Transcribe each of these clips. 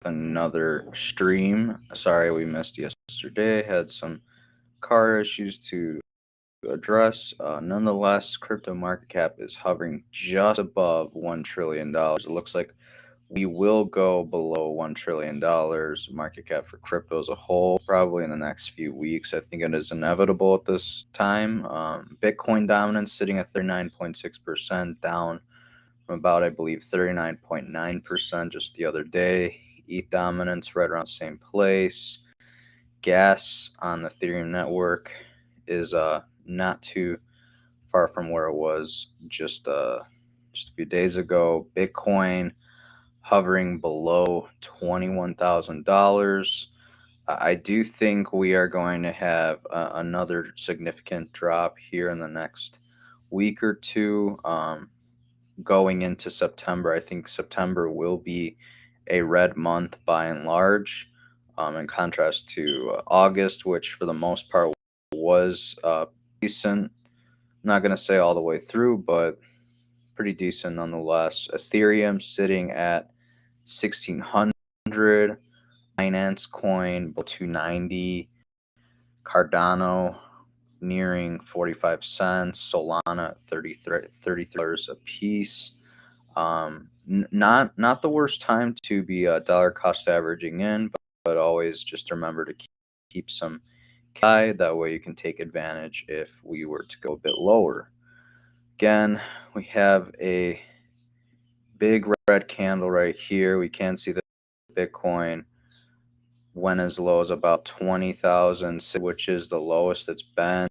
another stream. Sorry we missed yesterday. Had some car issues to address. Nonetheless, crypto market cap is hovering just above $1 trillion. It looks like we will go below $1 trillion market cap for crypto as a whole, probably in the next few weeks. I think it is inevitable at this time. Bitcoin dominance sitting at 39.6%, down from about, I believe, 39.9% just the other day. ETH dominance right around the same place. Gas on the Ethereum network is not too far from where it was just a few days ago. Bitcoin hovering below $21,000. I do think we are going to have another significant drop here in the next week or two. Going into September, I think September will be a red month by and large, in contrast to August, which for the most part was decent. I'm not going to say all the way through, but pretty decent nonetheless. Ethereum sitting at 1600, Binance Coin 290, Cardano nearing 45 cents, Solana at $33 a piece. Not the worst time to be dollar cost averaging in, but always just remember to keep some high. That way you can take advantage if we were to go a bit lower. Again, we have a big red candle right here. We can see that Bitcoin went as low as about 20,000, which is the lowest it's been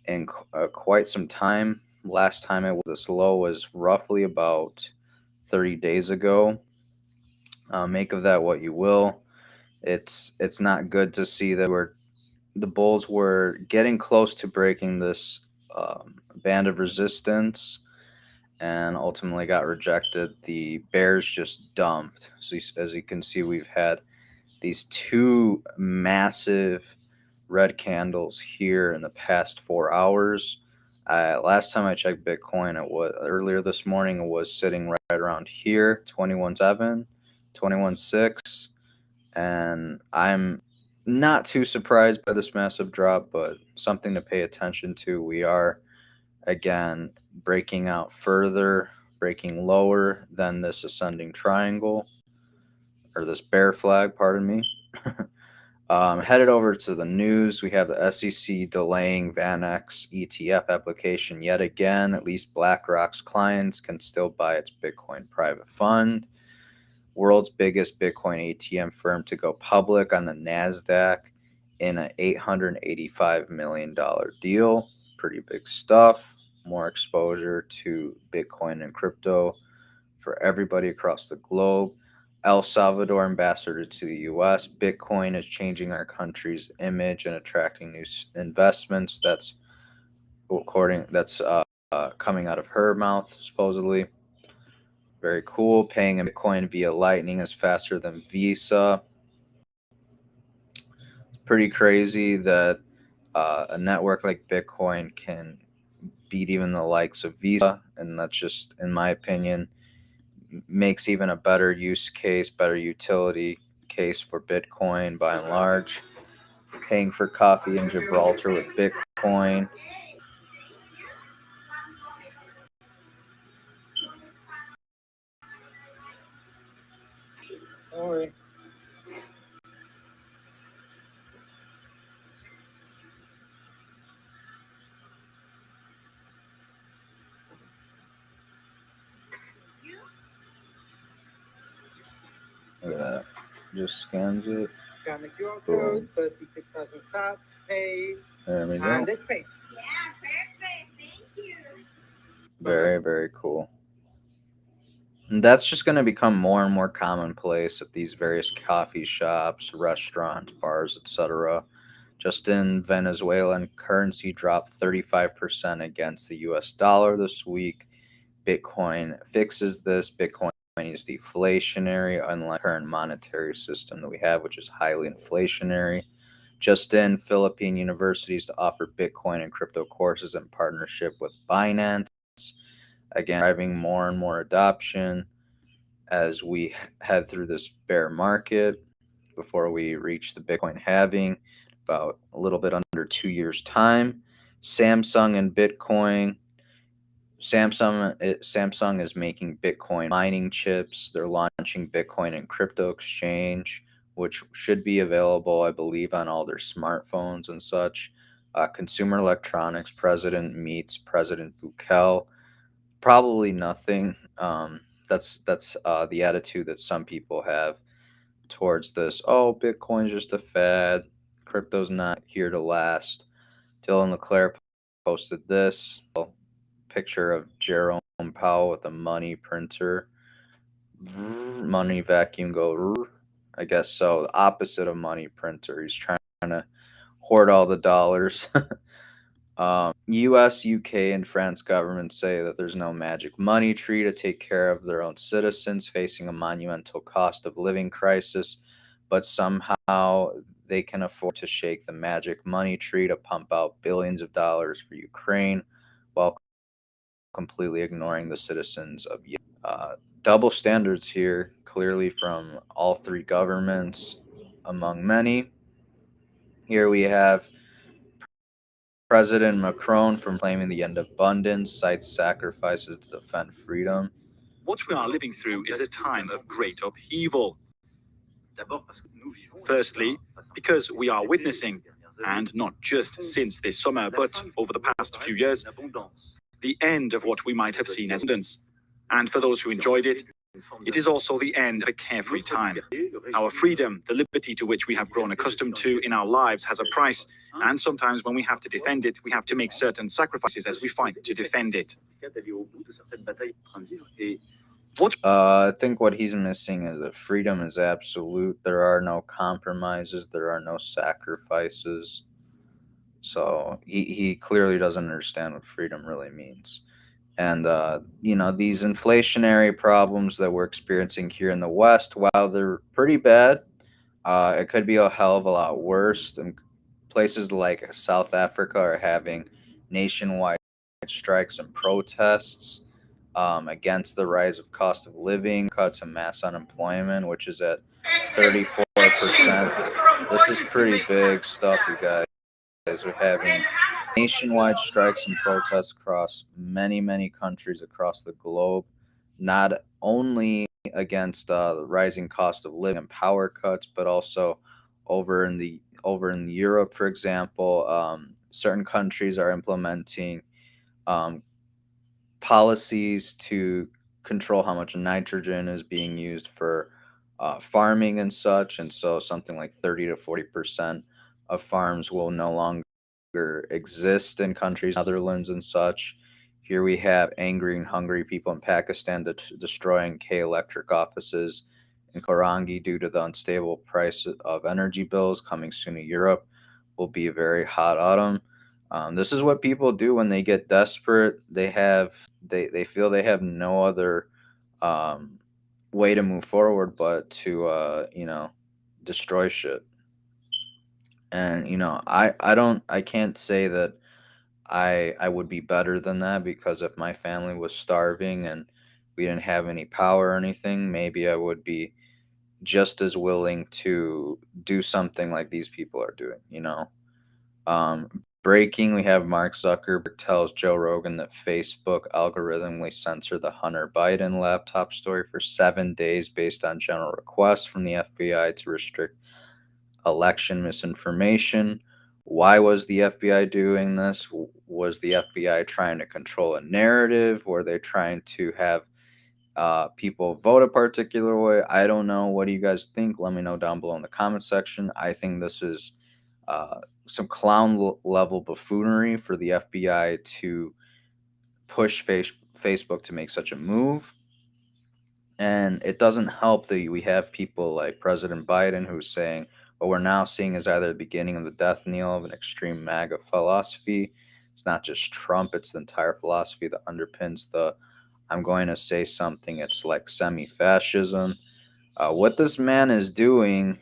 in quite some time. Last time it was this low was roughly about 30 days ago. Make of that what you will. It's not good to see that the bulls were getting close to breaking this band of resistance and ultimately got rejected. The bears just dumped. So as you can see, we've had these two massive red candles here in the past 4 hours. Last time I checked Bitcoin, it was earlier this morning. It was sitting right around here, 21.7, 21.6, and I'm not too surprised by this massive drop, but something to pay attention to. We are again breaking out further, breaking lower than this ascending triangle or this bear flag. Pardon me. Headed over to the news, we have the SEC delaying VanEx ETF application yet again. At least BlackRock's clients can still buy its Bitcoin private fund. World's biggest Bitcoin ATM firm to go public on the NASDAQ in an $885 million deal. Pretty big stuff. More exposure to Bitcoin and crypto for everybody across the globe. El Salvador ambassador to the U.S. Bitcoin is changing our country's image and attracting new investments. That's coming out of her mouth supposedly. Very cool. Paying in Bitcoin via Lightning is faster than Visa. It's pretty crazy that a network like Bitcoin can beat even the likes of Visa, and that's just, in my opinion, makes even a better use case, better utility case for Bitcoin by and large. Paying for coffee in Gibraltar with Bitcoin. Sorry. Look at that. Just scans it. Scan the QR Boom. code, 36,000 taps, pay, There we go. and it's paid. Yeah, perfect. Thank you. Very, very cool. And that's just going to become more and more commonplace at these various coffee shops, restaurants, bars, etc. Just in Venezuela, and currency dropped 35% against the US dollar this week. Bitcoin fixes this. Bitcoin is deflationary, unlike the current monetary system that we have, which is highly inflationary. Just in, Philippine universities to offer Bitcoin and crypto courses in partnership with Binance. Again, driving more and more adoption. as we head through this bear market before we reach the Bitcoin halving about a little bit under 2 years' time. Samsung and Bitcoin. Samsung is making Bitcoin mining chips. They're launching Bitcoin and crypto exchange, which should be available, I believe, on all their smartphones and such. Consumer electronics president meets President Bukele. Probably nothing. That's the attitude that some people have towards this. Oh, Bitcoin's just a fad. Crypto's not here to last. Dylan Leclerc posted this picture of Jerome Powell with a money printer. Money vacuum go. I guess so. The opposite of money printer. He's trying to hoard all the dollars. U.S., UK, and France governments say that there's no magic money tree to take care of their own citizens facing a monumental cost of living crisis, but somehow they can afford to shake the magic money tree to pump out billions of dollars for Ukraine while completely ignoring the citizens of Yemen. Double standards here, clearly from all three governments, among many. Here we have President Macron from claiming the end of abundance, cites sacrifices to defend freedom. What we are living through is a time of great upheaval. Firstly, because we are witnessing, and not just since this summer, but over the past few years, the end of what we might have seen as abundance. And for those who enjoyed it, it is also the end of a carefree time. Our freedom, the liberty to which we have grown accustomed to in our lives, has a price, and sometimes when we have to defend it, we have to make certain sacrifices as we fight to defend it. I think what he's missing is that freedom is absolute. There are no compromises, there are no sacrifices. So he clearly doesn't understand what freedom really means. And, these inflationary problems that we're experiencing here in the West, while they're pretty bad, it could be a hell of a lot worse. And places like South Africa are having nationwide strikes and protests against the rise of cost of living, cuts and mass unemployment, which is at 34%. This is pretty big stuff, you guys. We're having nationwide strikes and protests across many, many countries across the globe, not only against the rising cost of living and power cuts, but also over in Europe, for example, certain countries are implementing um, policies to control how much nitrogen is being used for farming and such. And so something like 30 to 40% of farms will no longer exist in countries, Netherlands and such. Here we have angry and hungry people in Pakistan destroying K Electric offices in Korangi due to the unstable price of energy bills. Coming soon to Europe will be a very hot autumn. This is what people do when they get desperate. They feel they have no other um, way to move forward but to destroy shit. And I can't say that I would be better than that, because if my family was starving and we didn't have any power or anything, maybe I would be just as willing to do something like these people are doing. Breaking, we have Mark Zuckerberg tells Joe Rogan that Facebook algorithmically censored the Hunter Biden laptop story for 7 days based on general requests from the FBI to restrict election misinformation. Why was the FBI doing this? Was the FBI trying to control a narrative? Were they trying to have people vote a particular way? I don't know. What do you guys think? Let me know down below in the comment section. I think this is some level buffoonery for the FBI to push Facebook to make such a move. And it doesn't help that we have people like President Biden who's saying what we're now seeing is either the beginning of the death knell of an extreme MAGA philosophy. It's not just Trump, it's the entire philosophy that underpins the I'm going to say something, it's like semi fascism. What this man is doing,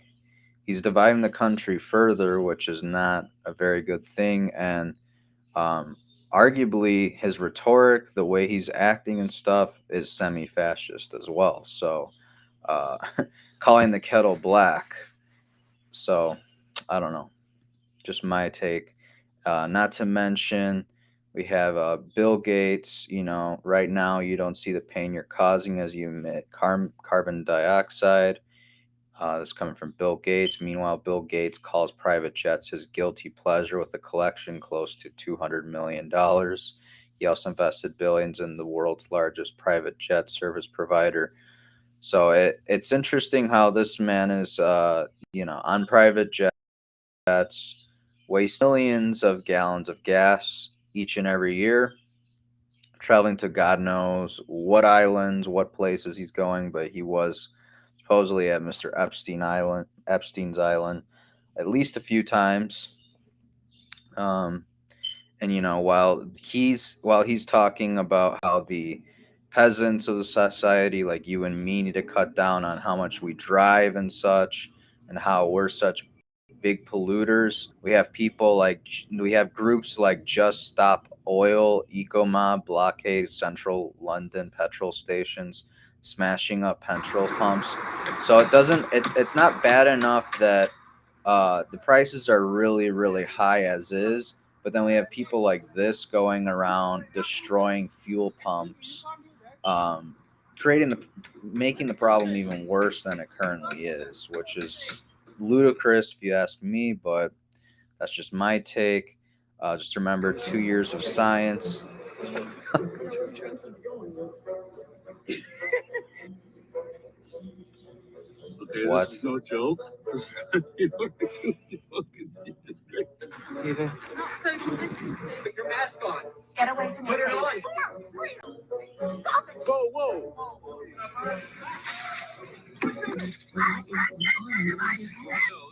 he's dividing the country further, which is not a very good thing. And um, arguably his rhetoric, the way he's acting and stuff, is semi-fascist as well. So, uh, calling the kettle black. So, I don't know. Just my take. Not to mention, we have Bill Gates. Right now you don't see the pain you're causing as you emit carbon dioxide. This coming from Bill Gates. Meanwhile, Bill Gates calls private jets his guilty pleasure with a collection close to $200 million. He also invested billions in the world's largest private jet service provider. So it's interesting how this man is, on private jets, wastes millions of gallons of gas each and every year, traveling to God knows what islands, what places he's going, but he was supposedly at Mr. Epstein's Island, at least a few times. Um, and while he's talking about how the peasants of the society, like you and me, need to cut down on how much we drive and such, and how we're such big polluters. We have groups like Just Stop Oil, EcoMob, blockade central London petrol stations, smashing up petrol pumps. So it's not bad enough that the prices are really, really high as is, but then we have people like this going around destroying fuel pumps, um, creating making the problem even worse than it currently is, which is ludicrous if you ask me. But that's just my take. Just remember, 2 years of science. Okay, What? this is no joke. You know, it's great. Eva, put your mask on. Get away from Put it me. on. Whoa, whoa. So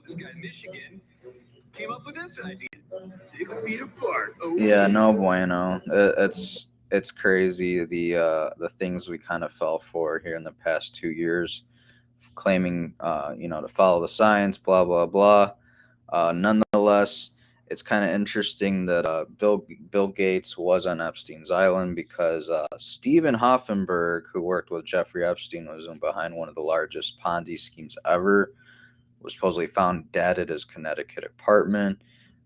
this guy in Michigan came up with this idea. 6 feet apart. Oh, Yeah, no bueno. It's crazy the things we kind of fell for here in the past 2 years, claiming to follow the science, blah blah blah. Nonetheless, it's kind of interesting that Bill Gates was on Epstein's island because Stephen Hoffenberg, who worked with Jeffrey Epstein, was behind one of the largest Ponzi schemes ever. Was supposedly found dead at his Connecticut apartment.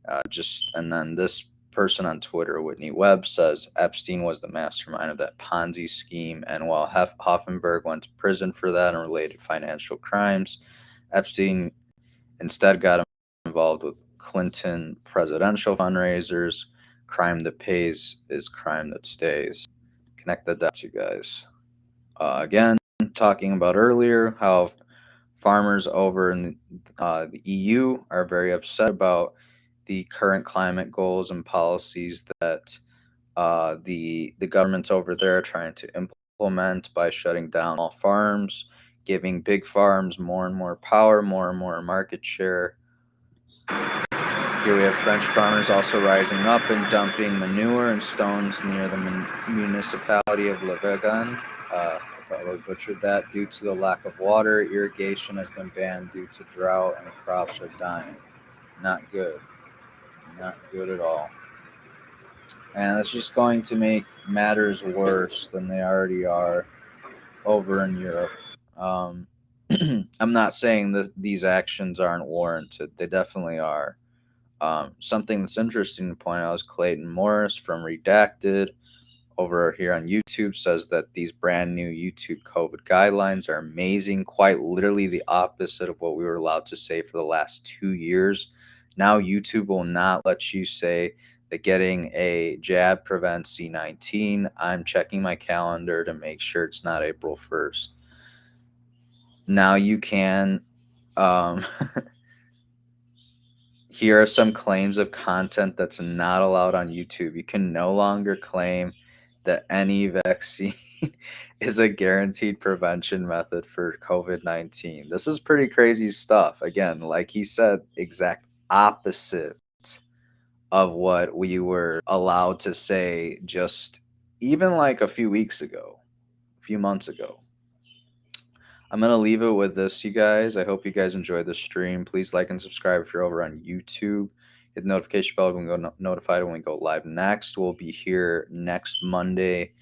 And then this person on Twitter, Whitney Webb, says Epstein was the mastermind of that Ponzi scheme, and while Hoffenberg went to prison for that and related financial crimes, Epstein instead got involved with Clinton presidential fundraisers. Crime that pays is crime that stays. Connect the dots, you guys. Again, talking about earlier how farmers over in the EU are very upset about the current climate goals and policies that the governments over there are trying to implement by shutting down all farms, giving big farms more and more power, more and more market share. Here we have French farmers also rising up and dumping manure and stones near the municipality of Levegan. I probably butchered that. Due to the lack of water, irrigation has been banned due to drought and crops are dying. Not good. Not good at all. And it's just going to make matters worse than they already are over in Europe. Um, I'm not saying that these actions aren't warranted. They definitely are. Something that's interesting to point out is Clayton Morris from Redacted over here on YouTube says that these brand new YouTube COVID guidelines are amazing, quite literally the opposite of what we were allowed to say for the last 2 years. Now, YouTube will not let you say that getting a jab prevents C19. I'm checking my calendar to make sure it's not April 1st. Now you can. Um, Here are some claims of content that's not allowed on YouTube. You can no longer claim that any vaccine is a guaranteed prevention method for COVID-19. This is pretty crazy stuff. Again, like he said, exact opposite of what we were allowed to say just even like a few weeks ago, a few months ago. I'm going to leave it with this, you guys. I hope you guys enjoyed the stream. Please like and subscribe if you're over on YouTube. Hit the notification bell when we go notified when we go live next. We'll be here next Monday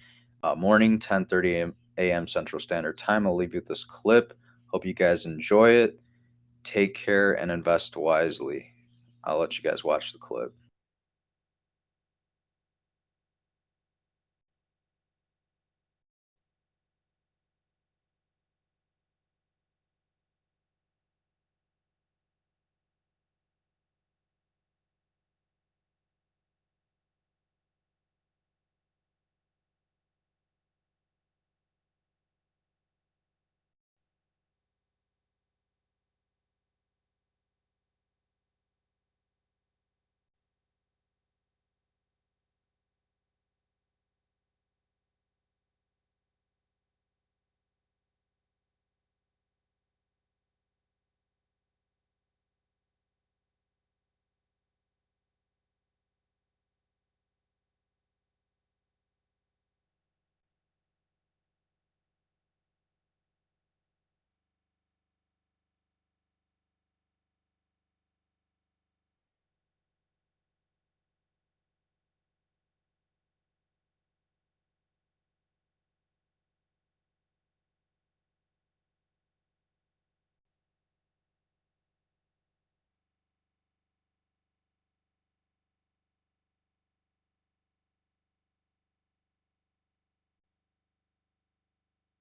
morning, 10:30 a.m. Central Standard Time. I'll leave you with this clip. Hope you guys enjoy it. Take care and invest wisely. I'll let you guys watch the clip.